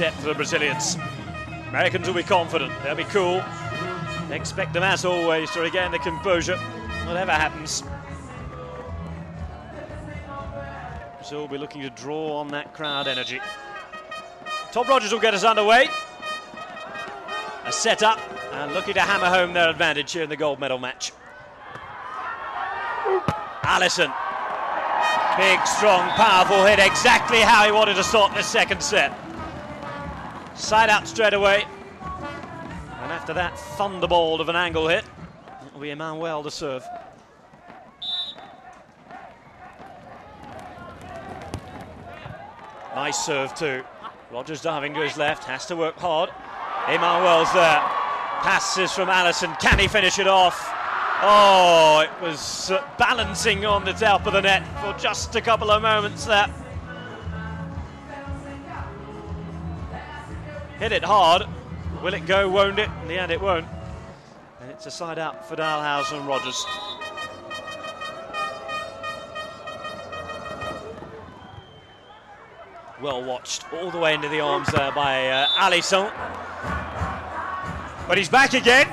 set for the Brazilians. Americans will be confident, they'll be cool. Expect them, as always, to regain the composure, whatever happens. Brazil will be looking to draw on that crowd energy. Top Rogers will get us underway. A set up and looking to hammer home their advantage here in the gold medal match. Allison. Big, strong, powerful hit, exactly how he wanted to start this second set. Side out straight away. And after that thunderbolt of an angle hit, it'll be Emmanuel to serve. Nice serve too. Rogers diving to his left, has to work hard. Emmanuel's there. Passes from Allison, can he finish it off? Oh, it was balancing on the top of the net for just a couple of moments there. Hit it hard. Will it go, won't it? In the end, it won't. And it's a side out for Dalhausser and Rogers. Well watched all the way into the arms there by Alisson. But he's back again.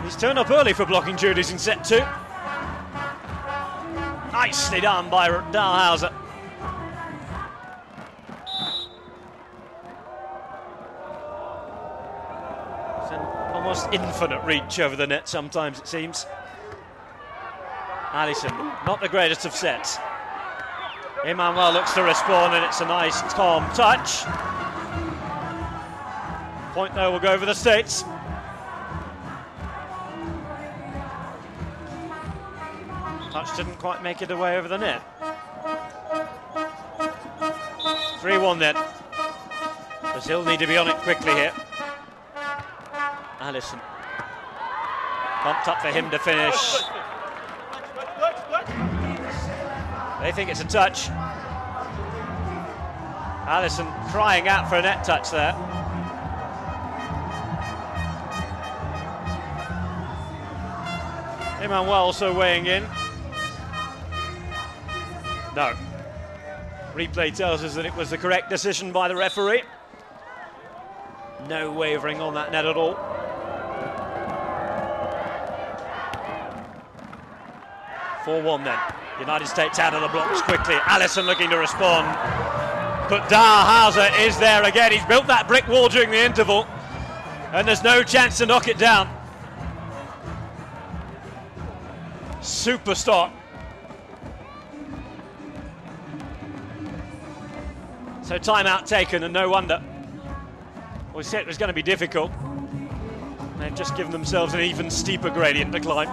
He's turned up early for blocking duties in set 2. Nicely done by Dalhausser. It's an almost infinite reach over the net sometimes, it seems. Alisson, not the greatest of sets. Emmanuel looks to respond, and it's a nice, calm touch. Point though will go for the States. Touch didn't quite make it away over the net. 3-1 then. Brazil need to be on it quickly here. Allison. Bumped up for him to finish. They think it's a touch. Allison crying out for a net touch there. Emmanuel also weighing in. No. Replay tells us that it was the correct decision by the referee. No wavering on that net at all. (4-1) then. United States out of the blocks quickly. Allison looking to respond. But Dalhausser is there again. He's built that brick wall during the interval. And there's no chance to knock it down. Super start. So timeout taken, and no wonder. We said it was going to be difficult. They've just given themselves an even steeper gradient to climb.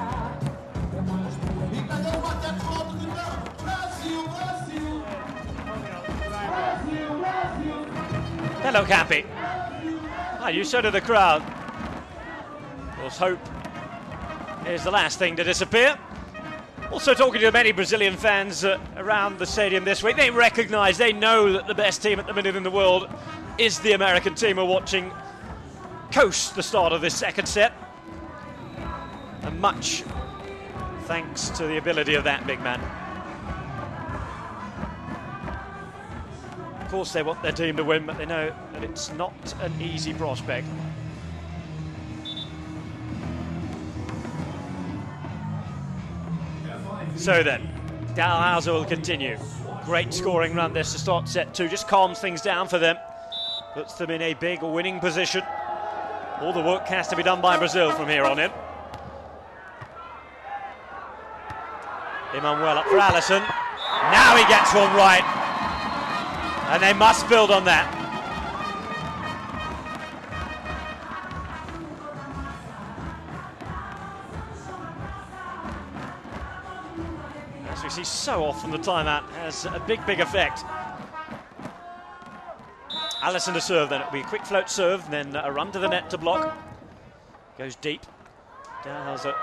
They look happy. You so do the crowd. Of course, hope is the last thing to disappear. Also talking to many Brazilian fans around the stadium this week, they recognise, they know that the best team at the minute in the world is the American team we're watching coast the start of this second set. And much thanks to the ability of that big man. Of course they want their team to win, but they know that it's not an easy prospect. So then, Dalhausser will continue. Great scoring run this to start set 2, just calms things down for them. Puts them in a big winning position. All the work has to be done by Brazil from here on in. Emmanuel up for Allison. Now he gets one right. And they must build on that. As we see so often, the timeout has a big effect. Allison to serve then. It'll be a quick float serve, then a run to the net to block. Goes deep. Dalhausser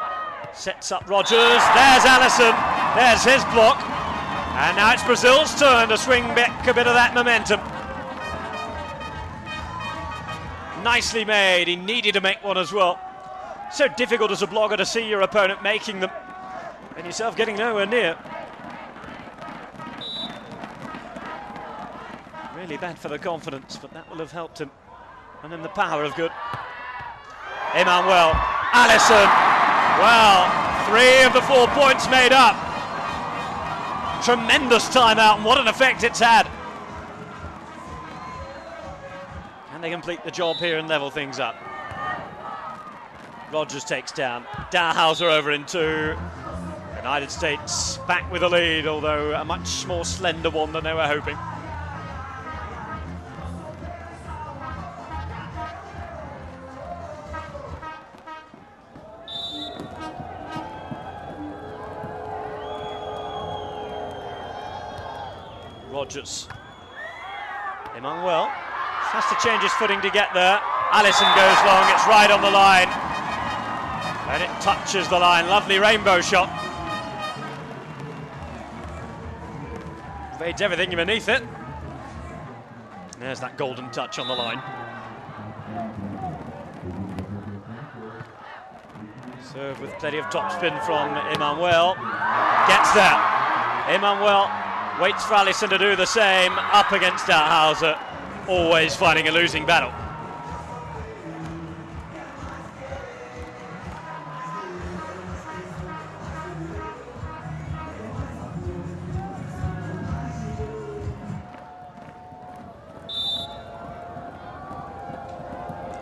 sets up Rogers. There's Allison. There's his block. And now it's Brazil's turn to swing back a bit of that momentum. Nicely made. He needed to make one as well. So difficult as a blogger to see your opponent making them and yourself getting nowhere near. Really bad for the confidence, but that will have helped him. And then the power of good. Emmanuel, Alisson. Well, 3 of the 4 points made up. Tremendous timeout, and what an effect it's had. Can they complete the job here and level things up? Rogers takes down. Dalhausser over in 2. United States back with the lead, although a much more slender one than they were hoping. Rogers. Emmanuel has to change his footing to get there. Alisson goes long, it's right on the line. And it touches the line. Lovely rainbow shot. Evades everything beneath it. There's that golden touch on the line. Serve with plenty of topspin from Emmanuel. Gets there. Emmanuel waits for Alisson to do the same. Up against Dalhausser. Always fighting a losing battle.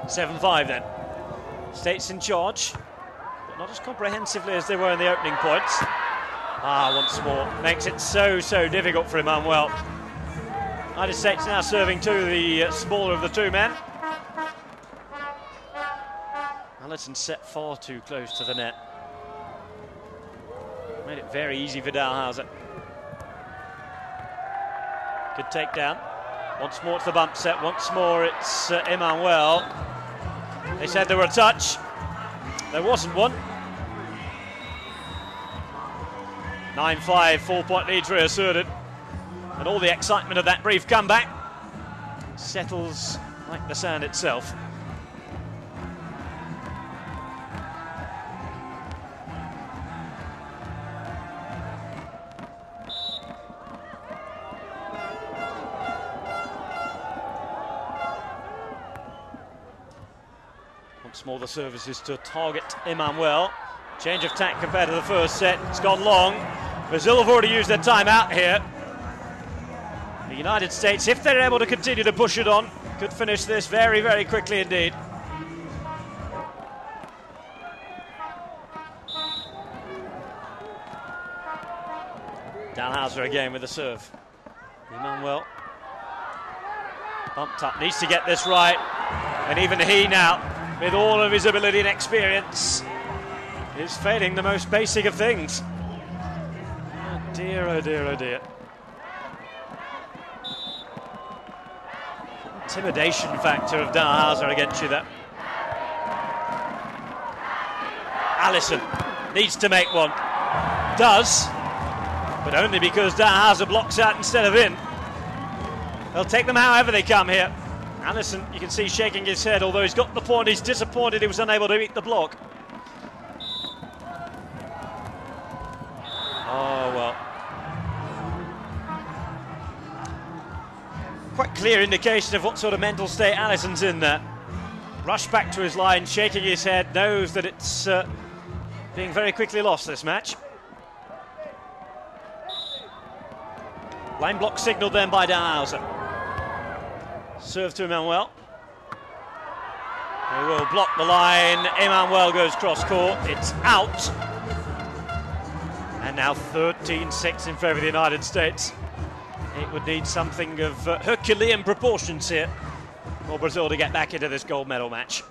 (7-5) then. States in charge, but not as comprehensively as they were in the opening points. Once more. Makes it so difficult for Emmanuel. United States now serving to the smaller of the 2 men. Alisson set far too close to the net. Made it very easy for Dalhausser. Good takedown. Once more it's the bump set. Once more it's Emmanuel. They said there were a touch. There wasn't one. 9-5, 4-point lead reasserted. And all the excitement of that brief comeback settles like the sand itself. Once more the service is to target Emmanuel. Change of tack compared to the first set. It's gone long. Brazil have already used their timeout here. The United States, if they're able to continue to push it on, could finish this very quickly indeed. Dalhausser again with the serve. Emmanuel bumped up, needs to get this right. And even he now, with all of his ability and experience, is failing the most basic of things. Oh dear, oh dear, oh dear. Intimidation factor of Dalhausser against you there. Alisson needs to make one. Does, but only because Dalhausser blocks out instead of in. They'll take them however they come here. Alisson, you can see shaking his head, although he's got the point, he's disappointed he was unable to beat the block. Oh, well. Quite clear indication of what sort of mental state Alisson's in there. Rush back to his line, shaking his head, knows that it's being very quickly lost, this match. Line block signalled then by Dalhausser. Serve to Emmanuel. He will block the line. Emmanuel goes cross court. It's out. And now 13-6 in favour of the United States. It would need something of Herculean proportions here for Brazil to get back into this gold medal match.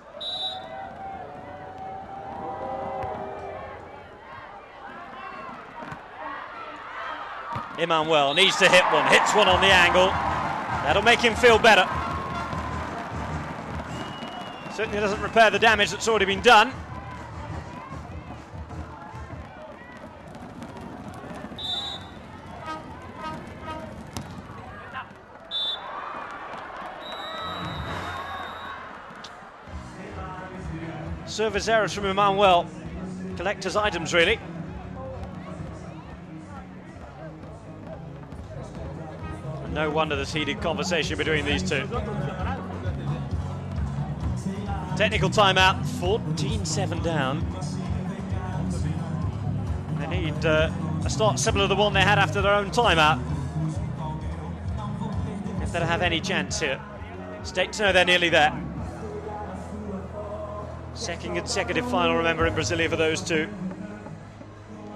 Emmanuel needs to hit one, hits one on the angle. That'll make him feel better. Certainly doesn't repair the damage that's already been done. Service errors from Emmanuel. Collector's items, really. No wonder this heated conversation between these two. Technical timeout, 14-7 down. They need a start similar to the one they had after their own timeout, if they'd have any chance here. States know they're nearly there. Second consecutive final, remember, in Brasilia for those two.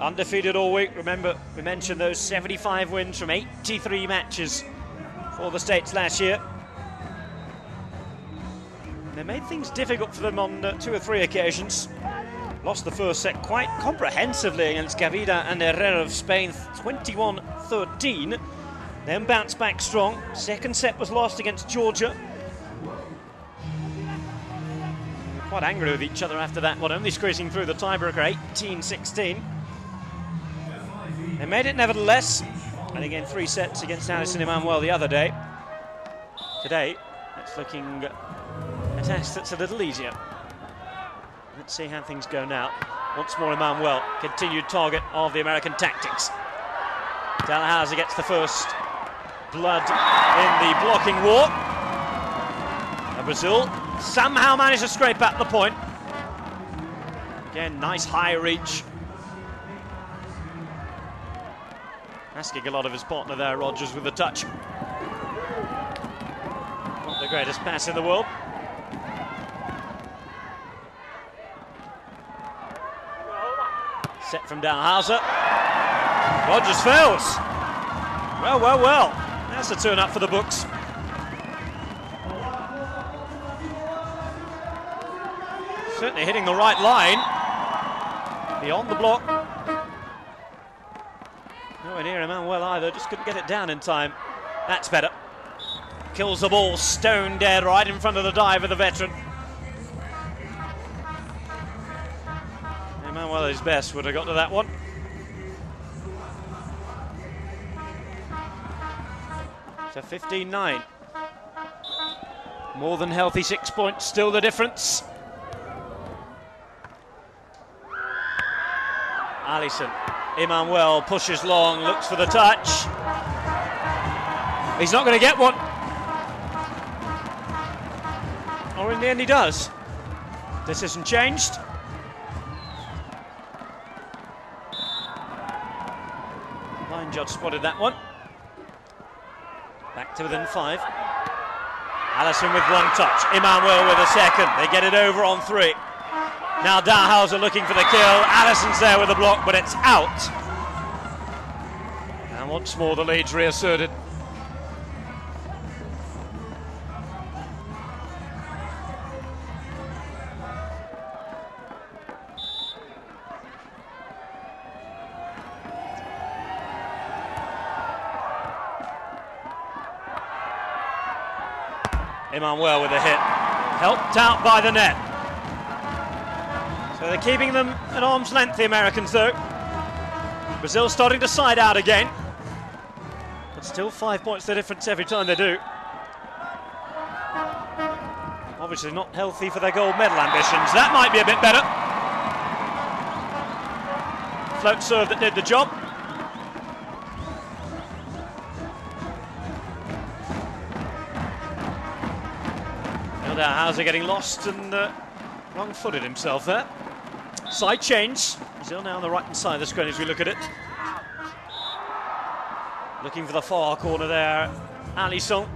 Undefeated all week. Remember, we mentioned those 75 wins from 83 matches for the States last year. They made things difficult for them on 2 or 3 occasions. Lost the first set quite comprehensively against Gavida and Herrera of Spain, 21-13. Then bounced back strong. Second set was lost against Georgia. Quite angry with each other after that one, only squeezing through the tiebreaker, 18-16. They made it nevertheless, and again 3 sets against Alison Emmanuel the other day. Today, it's looking a test that's a little easier. Let's see how things go now. Once more Emmanuel, continued target of the American tactics. Dalhausser gets the first blood in the blocking war. And Brazil somehow managed to scrape out the point. Again, nice high reach. Asking a lot of his partner there, Rogers, with the touch. Not the greatest pass in the world. Set from Dalhausser. Rogers fails. Well. That's a turn up for the books. Certainly hitting the right line. Beyond the block. Nowhere near Emmanuel either, just couldn't get it down in time. That's better. Kills the ball, stone dead right in front of the dive of the veteran. Emmanuel at his best would have got to that one. So 15-9. More than healthy 6 points, still the difference. Alison. Emmanuel pushes long, looks for the touch. He's not going to get one. Or in the end he does. Decision changed. Line judge spotted that one. Back to within 5. Alison with one touch. Emmanuel with a second. They get it over on 3. Now Dalhausser looking for the kill. Alison's there with the block, but it's out. And once more the lead's reasserted. Emmanuel with a hit. Helped out by the net. So they're keeping them at arm's length, the Americans, though. Brazil starting to side out again. But still 5 points the difference every time they do. Obviously not healthy for their gold medal ambitions. That might be a bit better. Float serve that did the job. Dalhausser getting lost and wrong-footed himself there. Side change. Brazil now on the right-hand side of the screen as we look at it. Looking for the far corner there. Alison.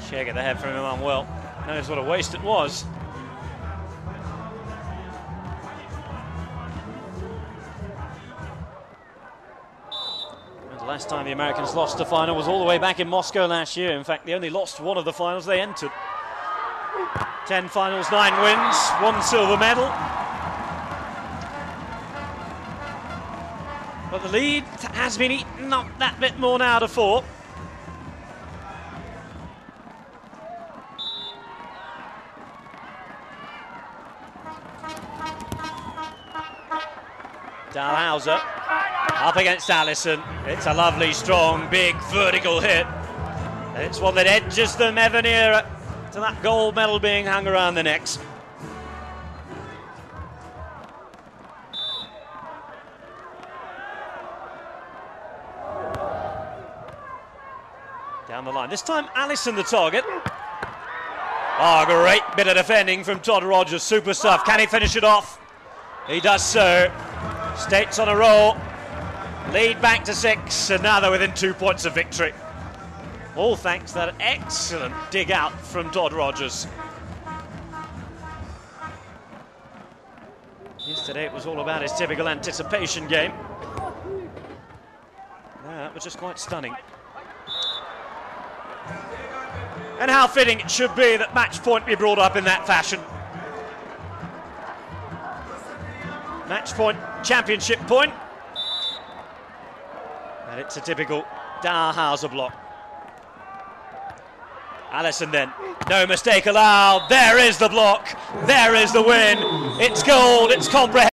Shake at the head from Emmanuel. Knows what a waste it was. And the last time the Americans lost a final was all the way back in Moscow last year. In fact, they only lost one of the finals they entered. 10 finals, 9 wins, 1 silver medal. But the lead has been eaten up that bit more now to 4. Dalhausser up against Alison. It's a lovely, strong, big, vertical hit. And it's one that edges them ever nearer to that gold medal being hung around the necks. Down the line. This time, Alison the target. Oh, great bit of defending from Todd Rogers. Super stuff. Can he finish it off? He does so. States on a roll. Lead back to 6, and now they're within 2 points of victory. All thanks to that excellent dig out from Todd Rogers. Yesterday it was all about his typical anticipation game. That was just quite stunning. And how fitting it should be that match point be brought up in that fashion. Match point, championship point. And it's a typical Dalhausser block. Allison then, no mistake allowed. There is the block, there is the win. It's gold, it's comprehensive.